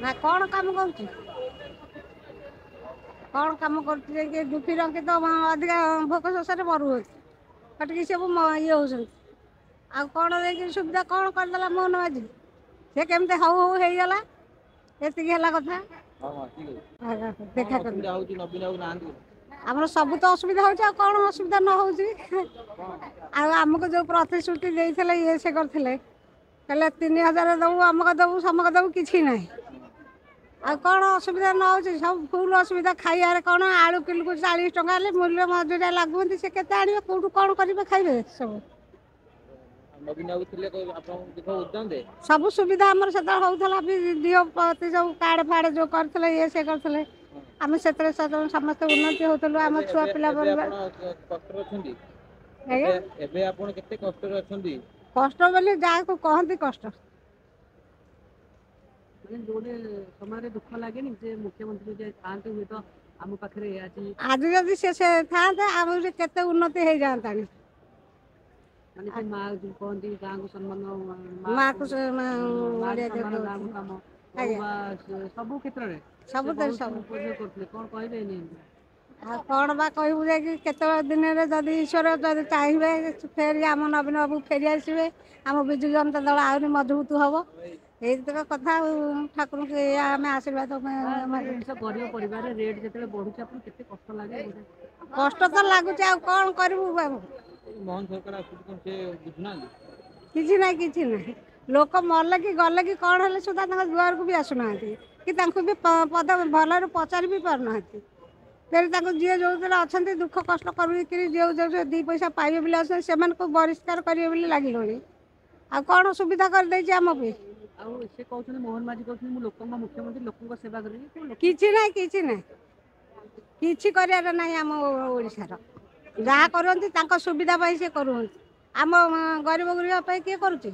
ନା କ'ଣ କାମ କରୁଛି, କ'ଣ କାମ କରୁଛି ଯେ ଦୁଃଖୀ ରଙ୍କି ତ ଅଧିକା ଭୋକ ଶୋଷରେ ମରୁଅଛି ସେଠିକି ସବୁ ଇଏ ହେଉଛନ୍ତି। ଆଉ କ'ଣ ଦେଇକି ସୁବିଧା କ'ଣ କରିଦେଲା ମୋହନ ମାଝି, ସେ କେମିତି ହଉ ହଉ ହେଇଗଲା, ଏତିକି ହେଲା କଥା। ଦେଖା କର ଆମର ସବୁ ତ ଅସୁବିଧା ହେଉଛି, ଆଉ କ'ଣ ଅସୁବିଧା ନ ହେଉଛି। ଆଉ ଆମକୁ ଯେଉଁ ପ୍ରତିଶ୍ରୁତି ଦେଇଥିଲେ ଇଏ ସେ କରିଥିଲେ, ହେଲେ 3000 ଦେବୁ ଅମକ ଦେବୁ ସମକ ଦେବୁ, କିଛି ନାହିଁ। ଆଉ କ'ଣ ଅସୁବିଧା ନ ହେଉଛି, ସବୁ ଫୁଲ ଅସୁବିଧା। ଖାଇବାରେ କ'ଣ ଆଳୁ କିଲୋକୁ 40 ଟଙ୍କା ହେଲେ ମୂଲ୍ୟ ମଜୁରିଆ ଲାଗୁଛନ୍ତି, ସେ କେତେ ଆଣିବେ, କେଉଁଠୁ କ'ଣ କରିବେ, ଖାଇବେ ସବୁ। ସବୁ ସୁବିଧା ଆମର ସେତେବେଳେ ହେଉଥିଲା, ଦିଅ ପ୍ରତି ସବୁ କାର୍ଡ ଫାର୍ଡ ଯେଉଁ କରିଥିଲେ ଇଏ ସେ କରିଥିଲେ, ଆମେ ସେଥିରେ ସମସ୍ତେ ଉନ୍ନତି ହେଉଥିଲୁ। ଆମ ଛୁଆ ପିଲା କଷ୍ଟ ବୋଲି ଯାହାକୁ କହନ୍ତି କଷ୍ଟ। ସମୟରେ ଦୁଃଖ ଲାଗେନି ଯେ ମୁଖ୍ୟମନ୍ତ୍ରୀ ଯଦି ଥାଆନ୍ତେ ହୁଏତ ଆମ ପାଖରେ ଆଜି ଯଦି ସେ ଥାଆନ୍ତେ ଆମର କେତେ ଉନ୍ନତି ହେଇଯାଆନ୍ତାଣି। ମାନେ ସେ ମା କହନ୍ତି ଗାଁକୁ ସମ୍ମାନ, ମାକୁ ସବୁ କ୍ଷେତ୍ରରେ ସବୁଥିରେ ସବୁ। କରୁଥିଲେ, କ'ଣ କହିବେ? ଆଉ କ'ଣ ବା କହିବୁ ଯାଇକି, କେତେବେଳେ ଦିନରେ ଯଦି ଈଶ୍ୱର ଯଦି ଚାହିଁବେ ଫେରି ଆମ ନବୀନ ବାବୁ ଫେରି ଆସିବେ, ଆମ ବିଜୁ ଜନତା ଦଳ ଆହୁରି ମଜବୁତ ହେବ, ଏଇତିକ କଥା। ଆଉ ଠାକୁରଙ୍କୁ ଏଇଆ ଆମେ ଆଶୀର୍ବାଦ। ଗରିବ ପରିବାରରେ ରେଟ୍ ଯେତେବେଳେ ବଢୁଛି ଆପଣ କେତେ କଷ୍ଟ ଲାଗେ? କଷ୍ଟ ତ ଲାଗୁଛି, ଆଉ କ'ଣ କରିବୁ ବାବୁ। କିଛି ନାହିଁ, କିଛି ନାହିଁ। ଲୋକ ମଲେ କି ଗଲେ କି କ'ଣ ହେଲେ ସୁଦ୍ଧା ତାଙ୍କ ଦୁଆରକୁ ବି ଆସୁନାହାନ୍ତି, କି ତାଙ୍କୁ ବି ପଦ ଭଲରେ ପଚାରି ବି ପାରୁନାହାନ୍ତି। ଫେର ତାଙ୍କୁ ଯିଏ ଯେଉଁଥିରେ ଅଛନ୍ତି ଦୁଃଖ କଷ୍ଟ କରିକିରି ଯେଉଁ 2 ପଇସା ପାଇବେ ବୋଲି ଅଛନ୍ତି, ସେମାନଙ୍କୁ ବହିଷ୍କାର କରିବେ ବୋଲି ଲାଗିଲେଣି। ଆଉ କ'ଣ ସୁବିଧା କରିଦେଇଛି ଆମ ପାଇଁ। ଆଉ ସେ କହୁଛନ୍ତି, ମୋହନ ମାଝି କହୁଛନ୍ତି, ମୁଁ ଲୋକଙ୍କ ମୁଖ୍ୟମନ୍ତ୍ରୀ, ଲୋକଙ୍କ ସେବା କରିବି। କିଛି ନାହିଁ, କିଛି ନାହିଁ, କିଛି କରିବାର ନାହିଁ। ଆମ ଓଡ଼ିଶାର ଯାହା କରନ୍ତି ତାଙ୍କ ସୁବିଧା ପାଇଁ ସେ କରୁଛନ୍ତି, ଆମ ଗରିବ ଗୁରିବା ପାଇଁ କିଏ କରୁଛି?